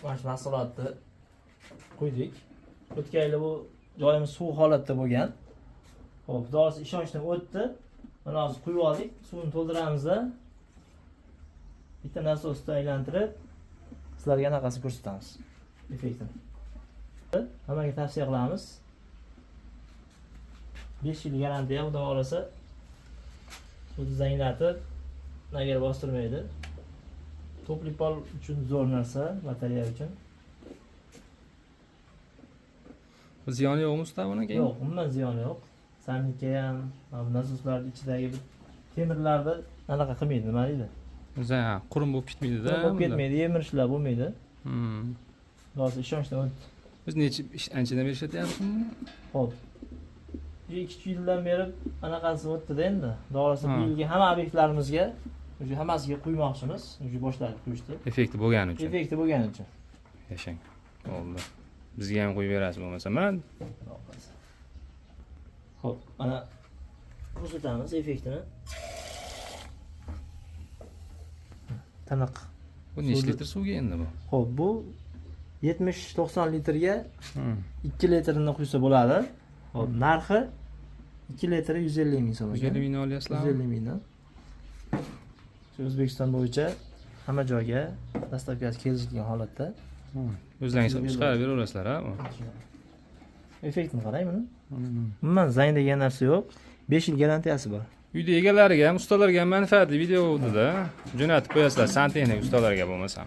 mana shu mahsulotni qo'ydik. O'tgan yili bu joyimiz suv holatda bo'lgan. Xo'p, xudosi ishonchdan o'tdi. Mana hozir quyib oldik. Suvni to'ldiramizda bitta nasosni aylantirib sizlarga anaqasini ko'rsatamiz. Effektini. Hammaga tavsiya qilamiz. 5 yil garantiya, xudo xolasa. Suvni zanglatib, nagar bostirmaydi. To'pli pol uchun zo'r narsa, batareya uchun. Ziyoni yo'qmi usta buni keyin? Yo'q, umuman ziyoni yo'q. Saniki ham, nasoslar ichidagi temirlarni anaqa qilmaydi, nima deydi? O'zi qurum bo'lib ketmaydi-da. Bo'lib ketmaydi, yemirishlar bo'lmaydi. Hozir ishonchdan o'tdi. Biz anchadan beri ishlatyapmiz buni? Xo'p. 2 yildan beri anaqasi o'tdi-da endi. Xudoolasa bu yilgi hamma obyektlarimizga o'sha hammasiga quymoqchimiz. O'sha boshlari quyishdi. Effekti bo'lgani uchun. Effekti bo'lgani uchun. Yashang. Bo'ldi. Bizga ham qo'yib berasiz bo'lmasa. Mana Xo'p, mana ko'rsatamiz effektini. Taniq. bu necha litr suvga endi bu? Xo'p, bu 70-90 litrga 2 litrini quysa bo'ladi. Xo'p, narxi 2 litri 150 ming so'm. 150 ming olyapsizlarmi? 150 mingdan. Shu O'zbekiston bo'yicha hamma joyga dastavkasi kelishgan holatda. O'zlaringiz chiqarib beraverasizlar, ha? Effektni qarang buni. Umuman zang degan narsa yo'q. 5 yil garantiyasi bor. Uyda egalariga ham, ustalarga ham manfaatli video bo'ldi-da. Jo'natib qo'yasizlar, santexnik ustalarga bo'lmasa.